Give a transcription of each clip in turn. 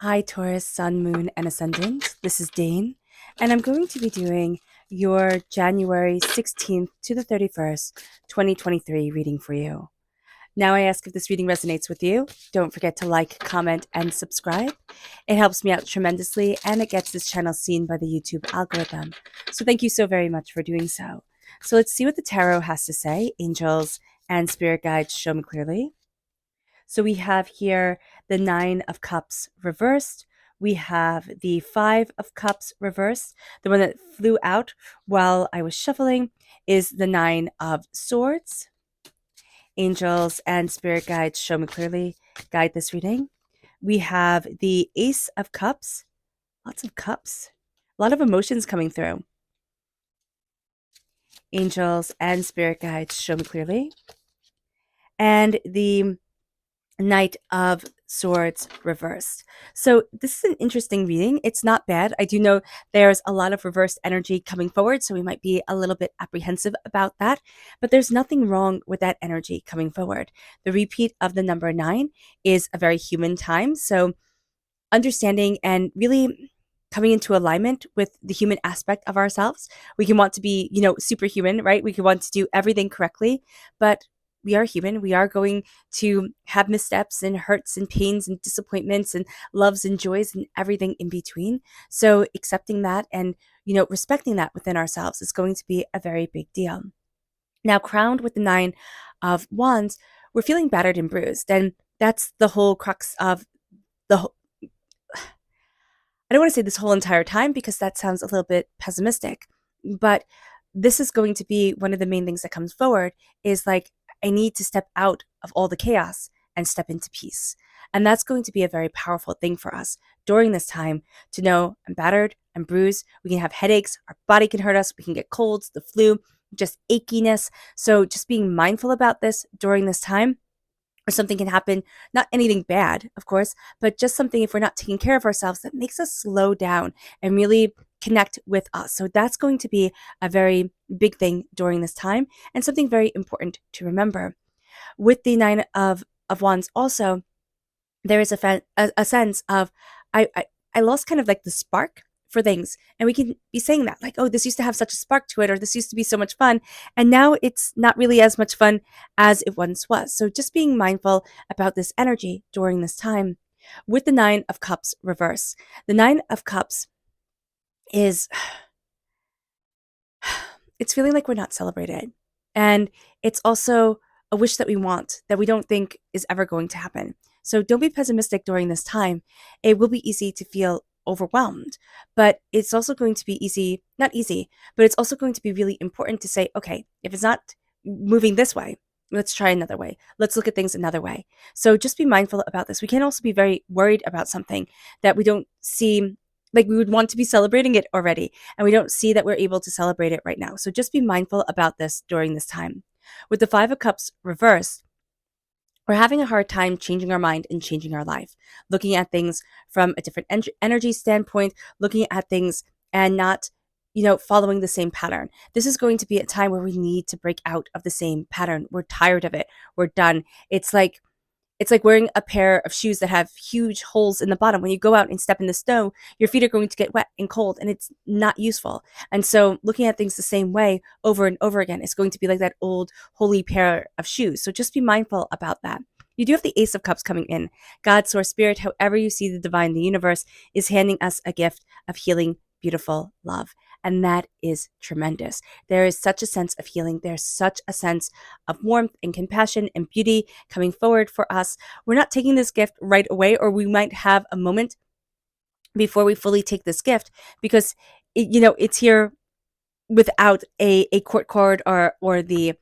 Hi, Taurus, Sun, Moon, and Ascendant. This is Dane, and I'm going to be doing your January 16th to the 31st, 2023 reading for you. Now, I ask if this reading resonates with you. Don't forget to like, comment, and subscribe. It helps me out tremendously, and it gets this channel seen by the YouTube algorithm. So, thank you so very much for doing so. So, let's see what the tarot has to say. Angels and spirit guides show me clearly. So we have here the Nine of Cups reversed. We have the Five of Cups reversed. The one that flew out while I was shuffling is the Nine of Swords. Angels and spirit guides show me clearly, guide this reading. We have the Ace of Cups. Lots of cups. A lot of emotions coming through. Angels and spirit guides show me clearly. And the Knight of Swords reversed. So this is an interesting reading. It's not bad. I do know there's a lot of reversed energy coming forward, so we might be a little bit apprehensive about that, but there's nothing wrong with that energy coming forward. The repeat of the number 9 is a very human time, so understanding and really coming into alignment with the human aspect of ourselves. We can want to be, superhuman, right? We can want to do everything correctly, but we are human. We are going to have missteps and hurts and pains and disappointments and loves and joys and everything in between. So accepting that and, respecting that within ourselves is going to be a very big deal. Now, crowned with the 9 of Wands, we're feeling battered and bruised. And that's the whole crux of the I don't want to say this whole entire time because that sounds a little bit pessimistic, but this is going to be one of the main things that comes forward is like, I need to step out of all the chaos and step into peace. And that's going to be a very powerful thing for us during this time to know I'm battered, I'm bruised, we can have headaches, our body can hurt us, we can get colds, the flu, just achiness. So just being mindful about this during this time or something can happen, not anything bad, of course, but just something if we're not taking care of ourselves that makes us slow down and really connect with us. So that's going to be a very big thing during this time and something very important to remember. With the Nine of Wands also, there is a sense of I lost kind of like the spark for things, and we can be saying that like, oh, this used to have such a spark to it, or this used to be so much fun, and now it's not really as much fun as it once was. So just being mindful about this energy during this time. With the Nine of Cups reverse, the Nine of Cups is it's feeling like we're not celebrated, and it's also a wish that we want that we don't think is ever going to happen. So don't be pessimistic during this time. It will be easy to feel overwhelmed, but it's also going to be easy, not easy, but it's also going to be really important to say, okay, if it's not moving this way, let's try another way. Let's look at things another way. So just be mindful about this. We can also be very worried about something that we don't see, like we would want to be celebrating it already, and we don't see that we're able to celebrate it right now. So just be mindful about this during this time. With the Five of Cups reversed, we're having a hard time changing our mind and changing our life, looking at things from a different energy standpoint, looking at things and not, following the same pattern. This is going to be a time where we need to break out of the same pattern. We're tired of it. We're done. It's like wearing a pair of shoes that have huge holes in the bottom. When you go out and step in the snow, your feet are going to get wet and cold, and it's not useful. And so looking at things the same way over and over again is going to be like that old holy pair of shoes. So just be mindful about that. You do have the Ace of Cups coming in. God, Source, Spirit, however you see the divine, the universe is handing us a gift of healing, beautiful love. And that is tremendous. There is such a sense of healing. There's such a sense of warmth and compassion and beauty coming forward for us. We're not taking this gift right away, or we might have a moment before we fully take this gift because it's here without a court card or the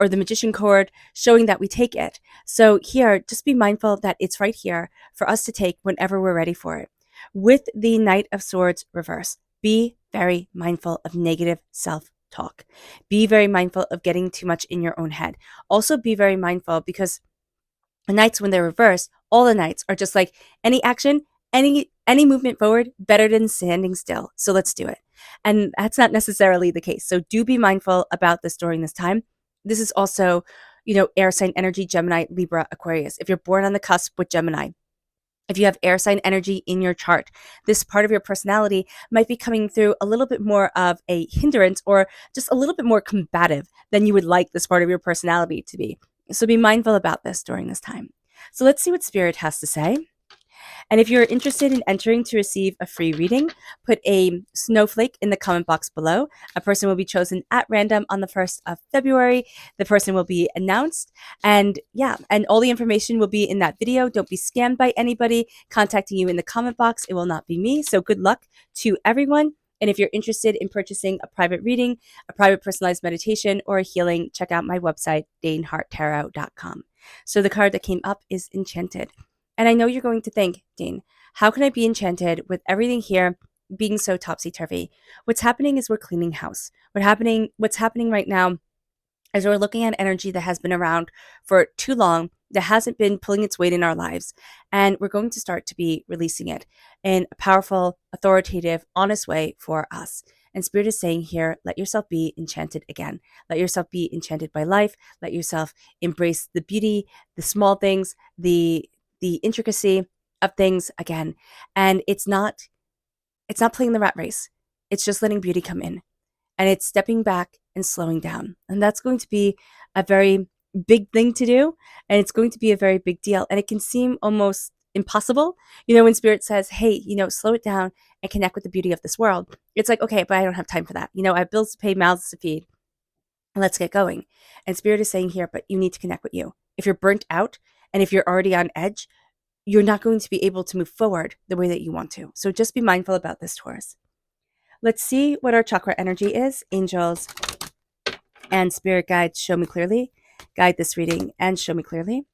magician cord showing that we take it. So here, just be mindful that it's right here for us to take whenever we're ready for it. With the Knight of Swords reverse, be very mindful of negative self-talk. Be very mindful of getting too much in your own head. Also be very mindful because the Knights, when they're reversed, all the Knights are just like any action, any movement forward, better than standing still. So let's do it. And that's not necessarily the case. So do be mindful about this during this time. This is also, air sign energy, Gemini, Libra, Aquarius. If you're born on the cusp with Gemini, If you have air sign energy in your chart, this part of your personality might be coming through a little bit more of a hindrance or just a little bit more combative than you would like this part of your personality to be. So be mindful about this during this time. So let's see what Spirit has to say. And if you're interested in entering to receive a free reading, put a snowflake in the comment box below. A person will be chosen at random on the 1st of February. The person will be announced. And yeah, and all the information will be in that video. Don't be scammed by anybody contacting you in the comment box. It will not be me. So good luck to everyone. And if you're interested in purchasing a private reading, a private personalized meditation, or a healing, check out my website, daneharttarot.com. So the card that came up is Enchanted. And I know you're going to think, Dane, how can I be enchanted with everything here being so topsy-turvy? What's happening is we're cleaning house. What's happening right now is we're looking at energy that has been around for too long, that hasn't been pulling its weight in our lives. And we're going to start to be releasing it in a powerful, authoritative, honest way for us. And Spirit is saying here, let yourself be enchanted again. Let yourself be enchanted by life. Let yourself embrace the beauty, the small things, the intricacy of things again. And it's not playing the rat race. It's just letting beauty come in. And it's stepping back and slowing down. And that's going to be a very big thing to do. And it's going to be a very big deal. And it can seem almost impossible. When Spirit says, hey, slow it down and connect with the beauty of this world. It's like, okay, but I don't have time for that. I have bills to pay, mouths to feed. Let's get going. And Spirit is saying here, but you need to connect with you. If you're burnt out and if you're already on edge, you're not going to be able to move forward the way that you want to. So just be mindful about this, Taurus. Let's see what our chakra energy is. Angels and spirit guides, show me clearly. Guide this reading and show me clearly.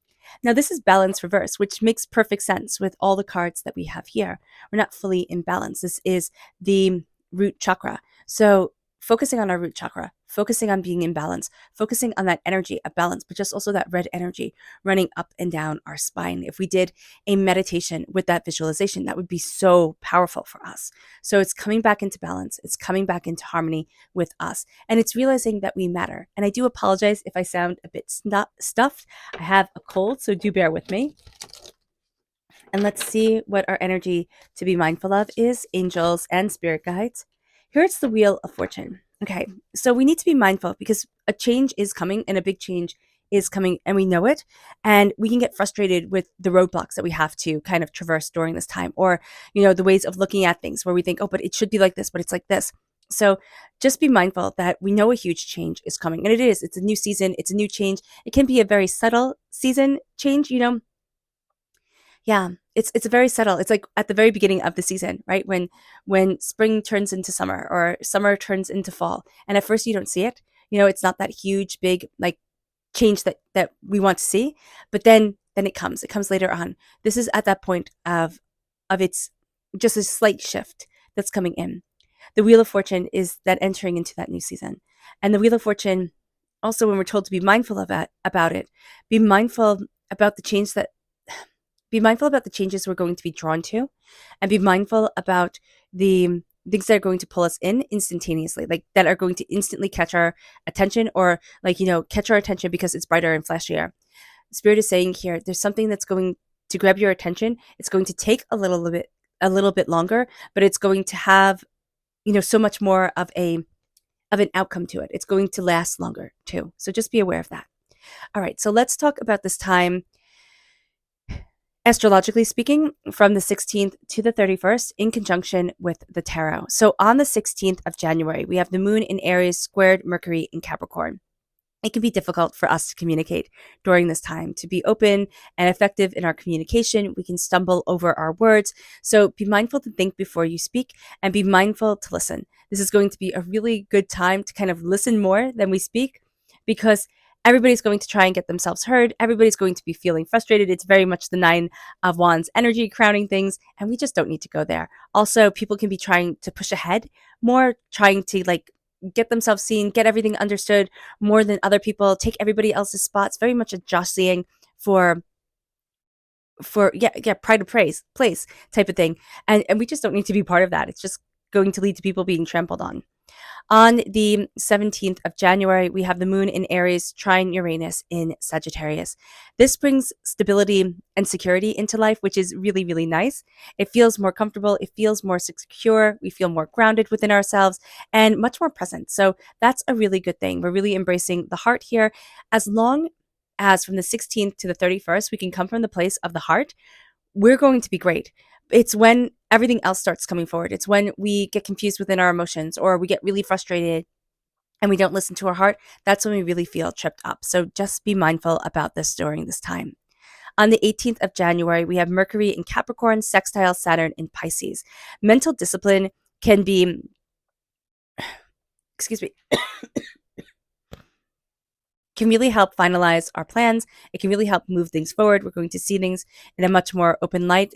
Now, this is balance reverse, which makes perfect sense with all the cards that we have here. We're not fully in balance. This is the root chakra. So focusing on our root chakra, focusing on being in balance, focusing on that energy of balance, but just also that red energy running up and down our spine. If we did a meditation with that visualization, that would be so powerful for us. So it's coming back into balance. It's coming back into harmony with us. And it's realizing that we matter. And I do apologize if I sound a bit stuffed. I have a cold, so do bear with me. And let's see what our energy to be mindful of is, angels and spirit guides. Here it's the Wheel of Fortune. Okay, so we need to be mindful because a change is coming and a big change is coming and we know it. And we can get frustrated with the roadblocks that we have to kind of traverse during this time, or, the ways of looking at things where we think, oh, but it should be like this, but it's like this. So just be mindful that we know a huge change is coming. And it is. It's a new season. It's a new change. It can be a very subtle season change, Yeah, it's a very subtle. It's like at the very beginning of the season, right? When spring turns into summer or summer turns into fall, and at first you don't see it. It's not that huge, big like change that we want to see, but then it comes. It comes later on. This is at that point of its just a slight shift that's coming in. The Wheel of Fortune is that entering into that new season, and the Wheel of Fortune also, when we're told to be mindful of that about it, be mindful about the change that. Be mindful about the changes we're going to be drawn to, and be mindful about the things that are going to pull us in instantaneously, like that are going to instantly catch our attention, or catch our attention because it's brighter and flashier. Spirit is saying here, there's something that's going to grab your attention. It's going to take a little bit longer, but it's going to have, so much more of an outcome to it. It's going to last longer too. So just be aware of that. All right. So let's talk about this time, astrologically speaking, from the 16th to the 31st in conjunction with the tarot. So on the 16th of January, we have the moon in Aries squared Mercury in Capricorn. It can be difficult for us to communicate during this time, to be open and effective in our communication. We can stumble over our words. So be mindful to think before you speak and be mindful to listen. This is going to be a really good time to kind of listen more than we speak, because everybody's going to try and get themselves heard. Everybody's going to be feeling frustrated. It's very much the 9 of Wands energy crowning things, and we just don't need to go there. Also, people can be trying to push ahead more, trying to get themselves seen, get everything understood more than other people, take everybody else's spots, very much a jostling for pride of place type of thing. And we just don't need to be part of that. It's just going to lead to people being trampled on. On the 17th of January, we have the moon in Aries trine Uranus in Sagittarius. This brings stability and security into life, which is really, really nice. It feels more comfortable. It feels more secure. We feel more grounded within ourselves and much more present. So that's a really good thing. We're really embracing the heart here. As long as from the 16th to the 31st, we can come from the place of the heart, we're going to be great. It's when everything else starts coming forward. It's when we get confused within our emotions or we get really frustrated and we don't listen to our heart. That's when we really feel tripped up. So just be mindful about this during this time. On the 18th of January, we have Mercury in Capricorn, sextile Saturn in Pisces. Mental discipline can be, excuse me, can really help finalize our plans. It can really help move things forward. We're going to see things in a much more open light.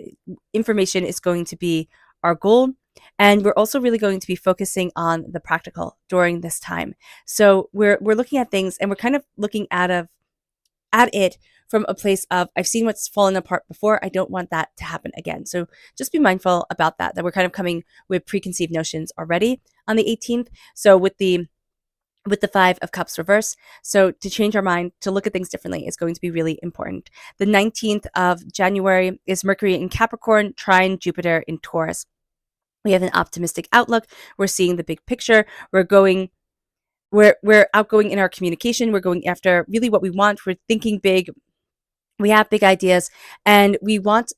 Information is going to be our goal. And we're also really going to be focusing on the practical during this time. So we're looking at things and we're kind of looking at it from a place of, I've seen what's fallen apart before. I don't want that to happen again. So just be mindful about that we're kind of coming with preconceived notions already on the 18th. So with the Five of Cups reverse. So to change our mind, to look at things differently is going to be really important. The 19th of January is Mercury in Capricorn, trine Jupiter in Taurus. We have an optimistic outlook. We're seeing the big picture. We're outgoing in our communication. We're going after really what we want. We're thinking big. We have big ideas and we want,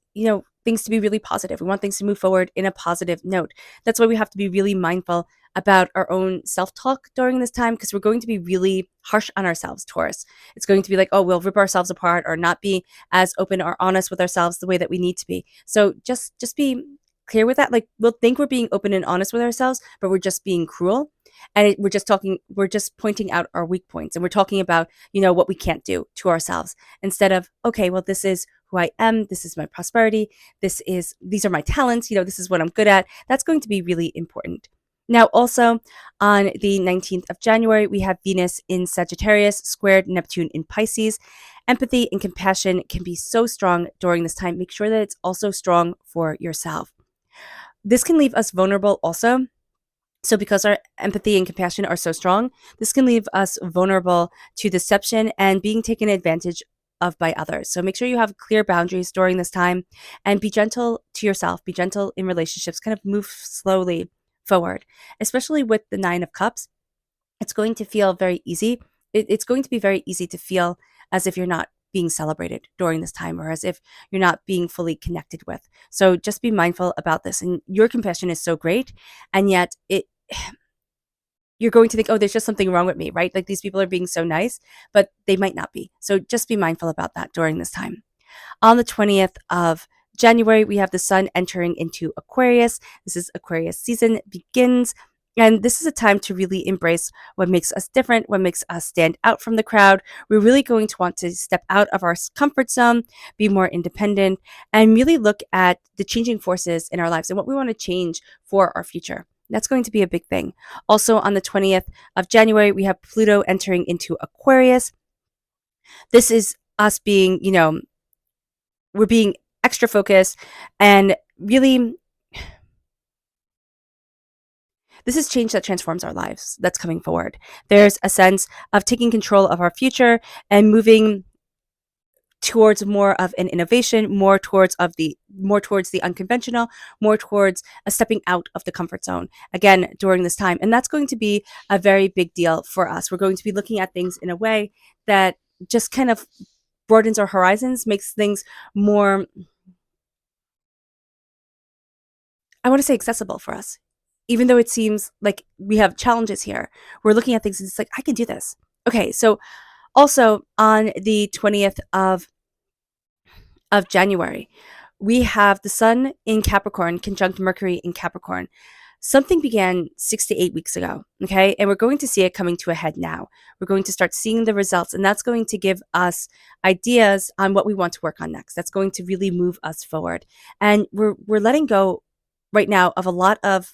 things to be really positive. We want things to move forward in a positive note. That's why we have to be really mindful about our own self-talk during this time, because we're going to be really harsh on ourselves, Taurus. It's going to be like, oh, we'll rip ourselves apart or not be as open or honest with ourselves the way that we need to be. So just be clear with that. Like, we'll think we're being open and honest with ourselves, but we're just being cruel. And we're just pointing out our weak points, and we're talking about, what we can't do to ourselves, instead of, okay, well, this is who I am. This is my prosperity. These are my talents. This is what I'm good at. That's going to be really important. Now, also on the 19th of January, we have Venus in Sagittarius squared Neptune in Pisces. Empathy and compassion can be so strong during this time. Make sure that it's also strong for yourself. This can leave us vulnerable also. So because our empathy and compassion are so strong, this can leave us vulnerable to deception and being taken advantage of by others. So make sure you have clear boundaries during this time and be gentle to yourself, be gentle in relationships, kind of move slowly forward, especially with the Nine of Cups. It's going to feel very easy. It's going to be very easy to feel as if you're not being celebrated during this time, or as if you're not being fully connected with. So just be mindful about this. And your compassion is so great, and yet you're going to think, oh, there's just something wrong with me, right? Like, these people are being so nice, but they might not be. So just be mindful about that during this time. On the 20th of January, we have the sun entering into Aquarius. This is Aquarius season begins. And this is a time to really embrace what makes us different, what makes us stand out from the crowd. We're really going to want to step out of our comfort zone, be more independent, and really look at the changing forces in our lives and what we want to change for our future. That's going to be a big thing. Also, on the 20th of January, we have Pluto entering into Aquarius. This is us being, we're being extra focused, and really, this is change that transforms our lives that's coming forward. There's a sense of taking control of our future and moving towards more of an innovation, more towards the unconventional, more towards a stepping out of the comfort zone again during this time. And that's going to be a very big deal for us. We're going to be looking at things in a way that just kind of broadens our horizons, makes things more, I want to say, accessible for us. Even though it seems like we have challenges here, we're looking at things and it's like, I can do this. Okay, so also on the 20th of January, we have the sun in Capricorn conjunct Mercury in Capricorn. Something began 6 to 8 weeks ago, okay? And we're going to see it coming to a head now. We're going to start seeing the results, and that's going to give us ideas on what we want to work on next. That's going to really move us forward. And we're letting go right now of a lot of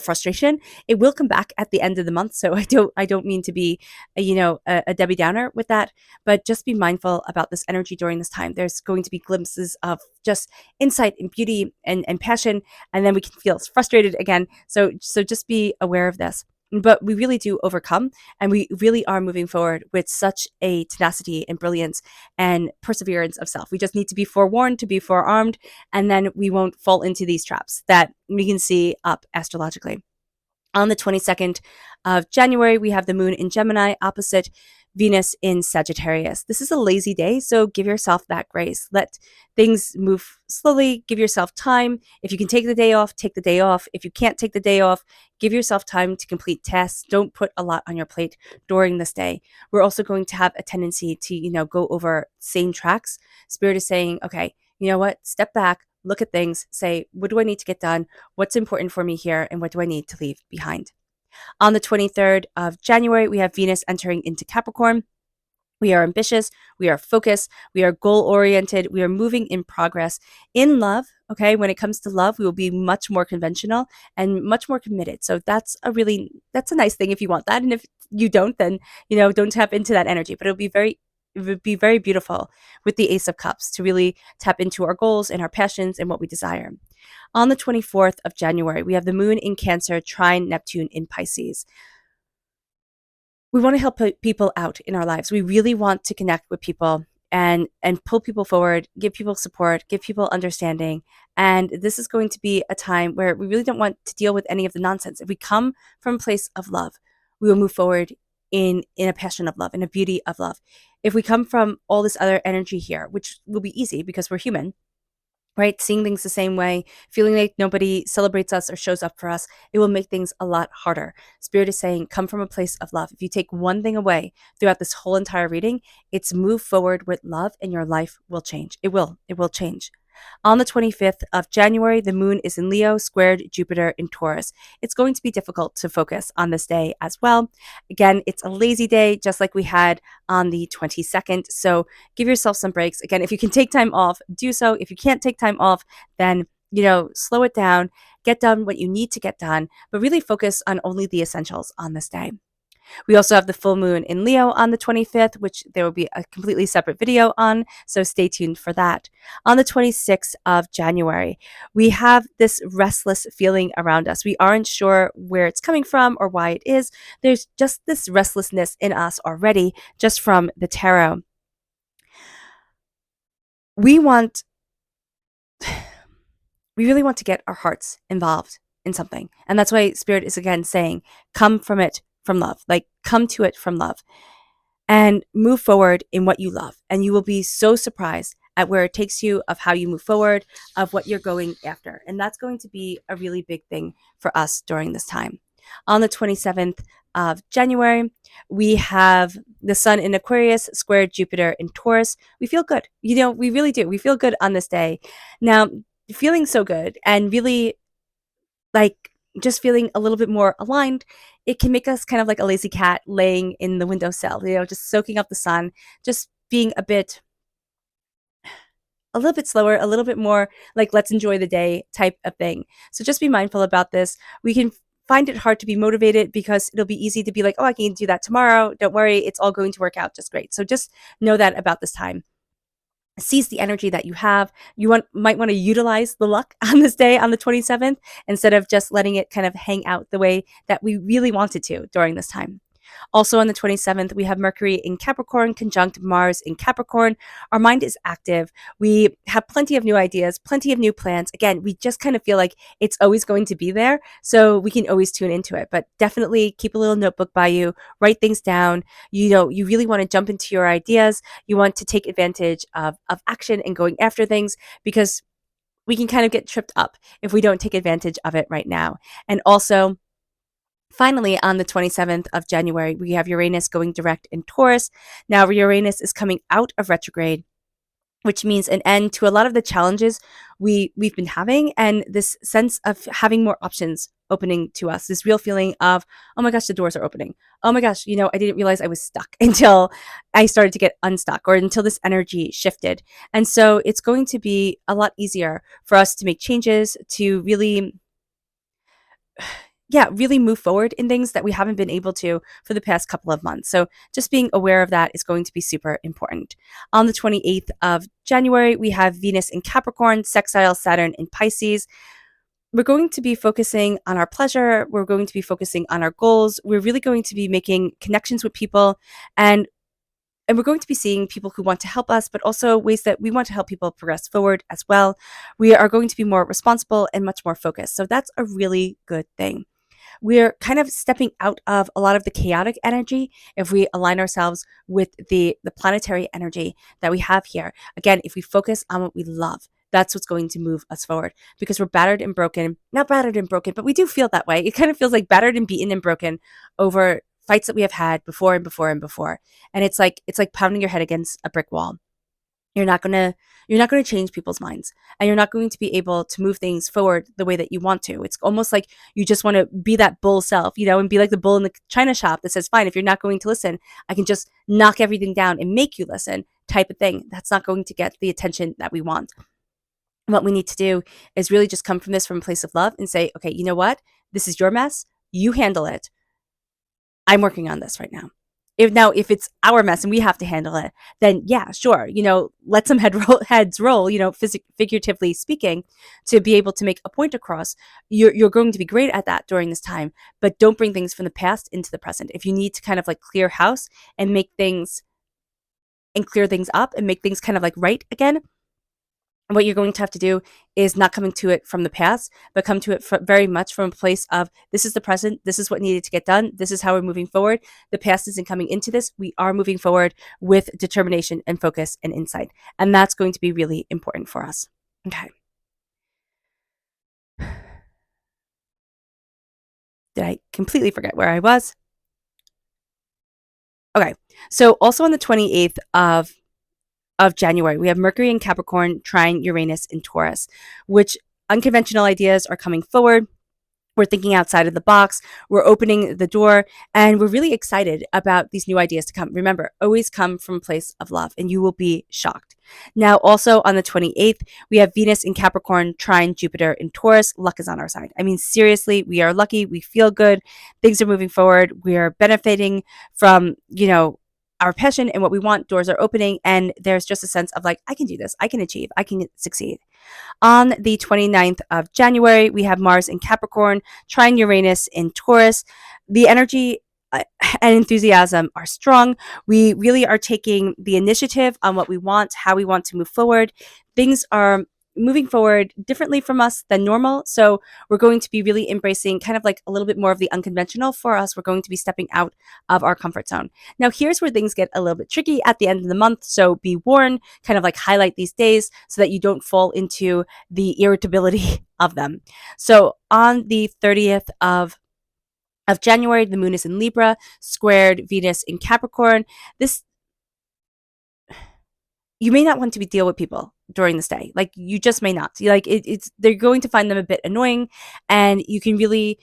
frustration. It will come back at the end of the month, so I don't mean to be a Debbie Downer with that, but just be mindful about this energy during this time. There's going to be glimpses of just insight and beauty and passion, and then we can feel frustrated again. So just be aware of this. but we really do overcome, and we really are moving forward with such a tenacity and brilliance and perseverance of self. We just need to be forewarned, to be forearmed, and then we won't fall into these traps that we can see up astrologically. On the 22nd of January, we have the moon in Gemini opposite Venus in Sagittarius. This is a lazy day, so give yourself that grace. Let things move slowly. Give yourself time. If you can take the day off, take the day off. If you can't take the day off, give yourself time to complete tasks. Don't put a lot on your plate during this day. We're also going to have a tendency to, go over same tracks. Spirit is saying, okay, you know what? Step back, look at things, say, what do I need to get done? What's important for me here? And what do I need to leave behind? On the 23rd of January, we have Venus entering into Capricorn. We are ambitious, we are focused, we are goal oriented, we are moving in progress. In love, okay, when it comes to love, we will be much more conventional and much more committed. So that's a nice thing if you want that. And if you don't, then, don't tap into that energy. But it would be very beautiful with the Ace of Cups to really tap into our goals and our passions and what we desire. On the 24th of January, we have the moon in Cancer, trine Neptune in Pisces. We want to help people out in our lives. We really want to connect with people and pull people forward, give people support, give people understanding. And this is going to be a time where we really don't want to deal with any of the nonsense. If we come from a place of love, we will move forward in a passion of love, in a beauty of love. If we come from all this other energy here, which will be easy because we're human, right? Seeing things the same way, feeling like nobody celebrates us or shows up for us, it will make things a lot harder. Spirit is saying, come from a place of love. If you take one thing away throughout this whole entire reading, it's move forward with love and your life will change. It will change. On the 25th of January, the moon is in Leo, squared Jupiter in Taurus. It's going to be difficult to focus on this day as well. Again, it's a lazy day, just like we had on the 22nd. So give yourself some breaks. Again, if you can take time off, do so. If you can't take time off, then, slow it down, get done what you need to get done, but really focus on only the essentials on this day. We also have the full moon in Leo on the 25th, which there will be a completely separate video on, so stay tuned for that. On the 26th of January, we have this restless feeling around us. We aren't sure where it's coming from or why it is. There's just this restlessness in us already, just from the tarot. We really want to get our hearts involved in something. And that's why Spirit is again saying, come from it from love, like come to it from love and move forward in what you love. And you will be so surprised at where it takes you, of how you move forward, of what you're going after. And that's going to be a really big thing for us during this time. On the 27th of January, we have the sun in Aquarius, squared Jupiter in Taurus. We feel good. We really do. We feel good on this day. Now, feeling so good and really like just feeling a little bit more aligned, it can make us kind of like a lazy cat laying in the windowsill, just soaking up the sun, just being a little bit slower, a little bit more like let's enjoy the day type of thing. So just be mindful about this. We can find it hard to be motivated because it'll be easy to be like, oh, I can do that tomorrow. Don't worry, it's all going to work out just great. So just know that about this time. Seize the energy that you have. Might want to utilize the luck on this day, on the 27th, instead of just letting it kind of hang out the way that we really wanted to during this time. Also on the 27th, we have Mercury in Capricorn conjunct Mars in Capricorn. Our mind is active. We have plenty of new ideas, plenty of new plans. Again, we just kind of feel like it's always going to be there, so we can always tune into it. But definitely keep a little notebook by you, write things down. You really want to jump into your ideas. You want to take advantage of action and going after things, because we can kind of get tripped up if we don't take advantage of it right now. And also, finally, on the 27th of January, we have Uranus going direct in Taurus. Now, Uranus is coming out of retrograde, which means an end to a lot of the challenges we've been having, and this sense of having more options opening to us, this real feeling of, oh my gosh, the doors are opening. Oh my gosh, I didn't realize I was stuck until I started to get unstuck, or until this energy shifted. And so it's going to be a lot easier for us to make changes, to really move forward in things that we haven't been able to for the past couple of months. So just being aware of that is going to be super important. On the 28th of January, we have Venus in Capricorn, sextile Saturn in Pisces. we're going to be focusing on our pleasure. We're going to be focusing on our goals. We're really going to be making connections with people, and and we're going to be seeing people who want to help us, but also ways that we want to help people progress forward as well. We are going to be more responsible and much more focused. So that's a really good thing. We're kind of stepping out of a lot of the chaotic energy if we align ourselves with the planetary energy that we have here. Again, if we focus on what we love, that's what's going to move us forward, because we're battered and broken. Not battered and broken, but we do feel that way. It kind of feels like battered and beaten and broken over fights that we have had before and before and before. And it's like pounding your head against a brick wall. You're not going to change people's minds, and you're not going to be able to move things forward the way that you want to. It's almost like you just want to be that bull self, and be like the bull in the china shop that says, fine, if you're not going to listen, I can just knock everything down and make you listen, type of thing. That's not going to get the attention that we want. What we need to do is really just come from a place of love and say, okay, you know what? This is your mess. You handle it. I'm working on this right now. If it's our mess and we have to handle it, then yeah, sure, let some heads roll, figuratively speaking, to be able to make a point across. You're going to be great at that during this time, but don't bring things from the past into the present. If you need to kind of like clear house and make things and clear things up and make things kind of like right again, what you're going to have to do is not coming to it from the past, but come to it very much from a place of, this is the present, this is what needed to get done, this is how we're moving forward. The past isn't coming into this. We are moving forward with determination and focus and insight. And that's going to be really important for us. Okay. Did I completely forget where I was? Okay. So also on the 28th of January, we have Mercury in Capricorn trying Uranus in Taurus, which unconventional ideas are coming forward. We're thinking outside of the box. We're opening the door, and we're really excited about these new ideas to come. Remember, always come from a place of love, and you will be shocked. Now, also on the 28th, we have Venus in Capricorn trine Jupiter in Taurus. Luck is on our side. I mean, seriously, we are lucky. We feel good. Things are moving forward. We are benefiting from, our passion and what we want. Doors are opening, and there's just a sense of like, I can do this. I can achieve. I can succeed. On the 29th of January, we have Mars in Capricorn, trine Uranus in Taurus. The energy and enthusiasm are strong. We really are taking the initiative on what we want, how we want to move forward. Things are moving forward differently from us than normal. So we're going to be really embracing kind of like a little bit more of the unconventional for us. We're going to be stepping out of our comfort zone. Now, here's where things get a little bit tricky at the end of the month. So be warned, kind of like highlight these days so that you don't fall into the irritability of them. So on the 30th of January, the moon is in Libra, squared Venus in Capricorn. You may not want to deal with people during this day. Like, you just may not. They're going to find them a bit annoying, and you can really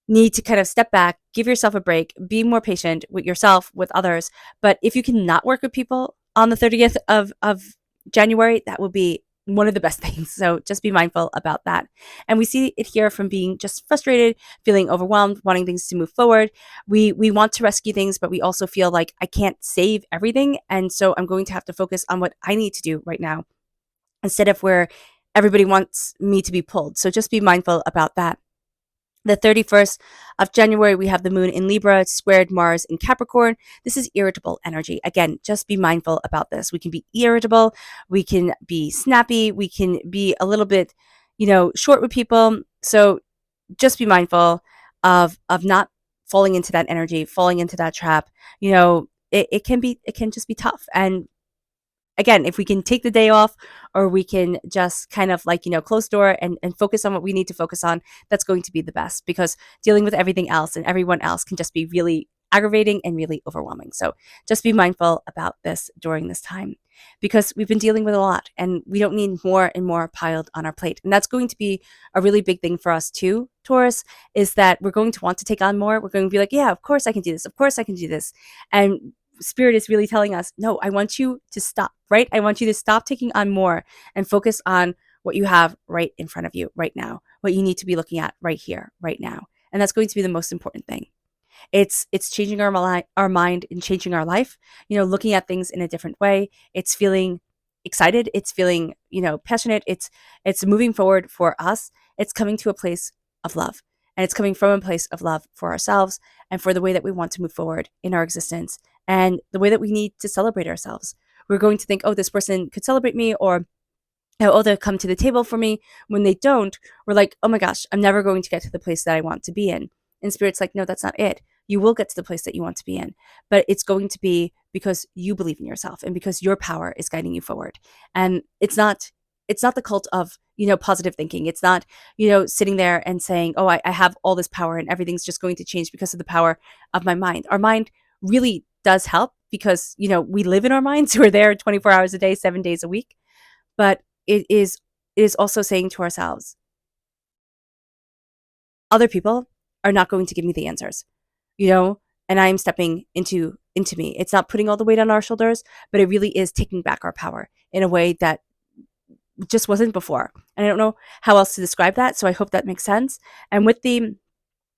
need to kind of step back, give yourself a break, be more patient with yourself, with others. But if you cannot work with people on the 30th of January, that will be one of the best things. So just be mindful about that. And we see it here from being just frustrated, feeling overwhelmed, wanting things to move forward. We want to rescue things, but we also feel like I can't save everything. And so I'm going to have to focus on what I need to do right now instead of where everybody wants me to be pulled. So just be mindful about that. The 31st of January, we have the moon in Libra, squared Mars in Capricorn. This is irritable energy. Again, just be mindful about this. We can be irritable. We can be snappy. We can be a little bit, short with people. So just be mindful of not falling into that energy, falling into that trap. It can just be tough. And again, if we can take the day off, or we can just kind of like, close door and focus on what we need to focus on, that's going to be the best, because dealing with everything else and everyone else can just be really aggravating and really overwhelming. So just be mindful about this during this time, because we've been dealing with a lot and we don't need more and more piled on our plate. And that's going to be a really big thing for us too, Taurus, is that we're going to want to take on more. We're going to be like, yeah, of course I can do this. Of course I can do this. And Spirit is really telling us, no, I want you to stop, right? I want you to stop taking on more and focus on what you have right in front of you right now, what you need to be looking at right here, right now. And that's going to be the most important thing. It's changing our mind and changing our life, looking at things in a different way. It's feeling excited. It's feeling, passionate. It's moving forward for us. it's coming to a place of love. And it's coming from a place of love for ourselves and for the way that we want to move forward in our existence and the way that we need to celebrate ourselves. We're going to think, oh, this person could celebrate me, or oh, they'll come to the table for me. When they don't, we're like, oh my gosh, I'm never going to get to the place that I want to be in. And Spirit's like, no, that's not it. You will get to the place that you want to be in, but it's going to be because you believe in yourself and because your power is guiding you forward. And it's not the cult of, positive thinking. It's not, sitting there and saying, oh, I have all this power and everything's just going to change because of the power of my mind. Our mind really does help because, we live in our minds. We're there 24 hours a day, 7 days a week. But it is also saying to ourselves, other people are not going to give me the answers, and I'm stepping into me. It's not putting all the weight on our shoulders, but it really is taking back our power in a way that just wasn't before. And I don't know how else to describe that, so I hope that makes sense. And with the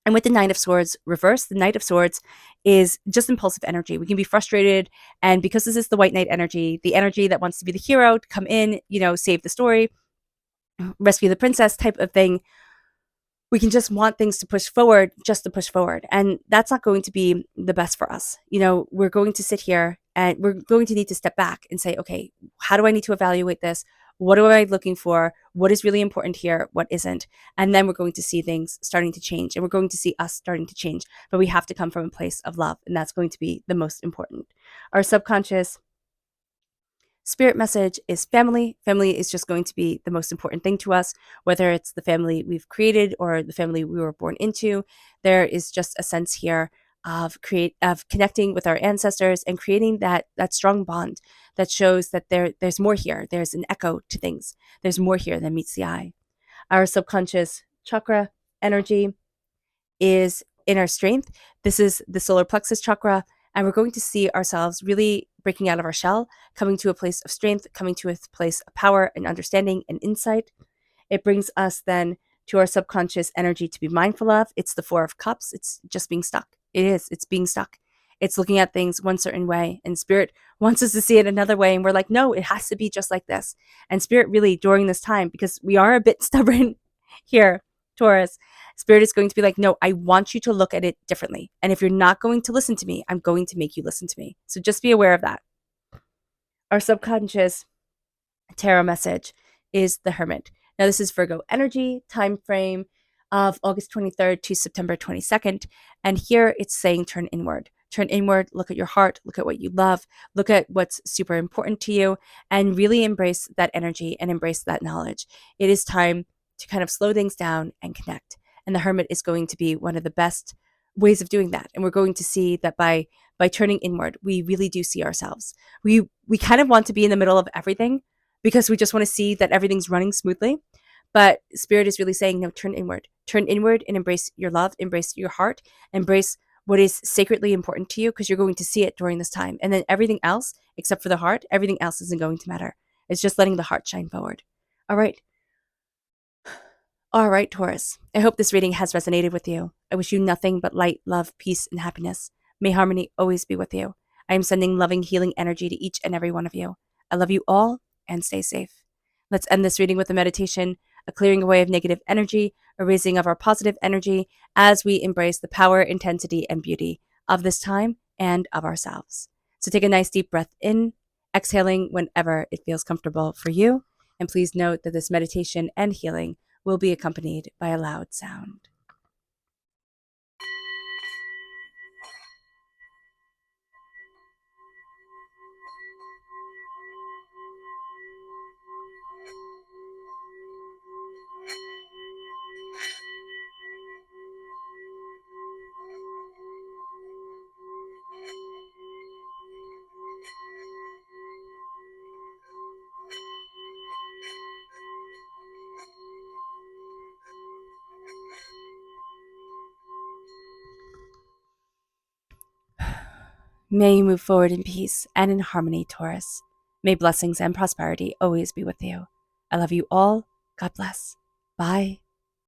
Nine of Swords reversed, the Knight of Swords is just impulsive energy. We can be frustrated. And because this is the White Knight energy, the energy that wants to be the hero, to come in, save the story, rescue the princess type of thing, we can just want things to push forward just to push forward. And that's not going to be the best for us. We're going to sit here and we're going to need to step back and say, okay, how do I need to evaluate this? What am I looking for? What is really important here? What isn't? And then we're going to see things starting to change and we're going to see us starting to change. But we have to come from a place of love. And that's going to be the most important. Our subconscious spirit message is family. Family is just going to be the most important thing to us, whether it's the family we've created or the family we were born into. There is just a sense here of connecting with our ancestors and creating that strong bond that shows that there's more here. There's an echo to things. There's more here than meets the eye. Our subconscious chakra energy is inner strength. This is the solar plexus chakra, and we're going to see ourselves really breaking out of our shell, coming to a place of strength, coming to a place of power and understanding and insight. It brings us then to our subconscious energy to be mindful of. It's the Four of Cups. It's just being stuck. It's being stuck. It's looking at things one certain way, and Spirit wants us to see it another way. And we're like, no, it has to be just like this. And Spirit really, during this time, because we are a bit stubborn here, Taurus, Spirit is going to be like, no, I want you to look at it differently. And if you're not going to listen to me, I'm going to make you listen to me. So just be aware of that. Our subconscious tarot message is the Hermit. Now, this is Virgo energy, time frame of August 23rd to September 22nd. And here it's saying turn inward. Turn inward, look at your heart, look at what you love, look at what's super important to you, and really embrace that energy and embrace that knowledge. It is time to kind of slow things down and connect. And the Hermit is going to be one of the best ways of doing that. And we're going to see that by turning inward, we really do see ourselves. We kind of want to be in the middle of everything because we just want to see that everything's running smoothly. But Spirit is really saying, no, turn inward and embrace your love, embrace your heart, embrace what is sacredly important to you, because you're going to see it during this time. And then everything else, except for the heart, everything else isn't going to matter. It's just letting the heart shine forward. All right. All right, Taurus. I hope this reading has resonated with you. I wish you nothing but light, love, peace, and happiness. May harmony always be with you. I am sending loving, healing energy to each and every one of you. I love you all, and stay safe. Let's end this reading with a meditation, a clearing away of negative energy, a raising of our positive energy as we embrace the power, intensity, and beauty of this time and of ourselves. So take a nice deep breath in, exhaling whenever it feels comfortable for you. And please note that this meditation and healing will be accompanied by a loud sound. May you move forward in peace and in harmony, Taurus. May blessings and prosperity always be with you. I love you all. God bless. Bye.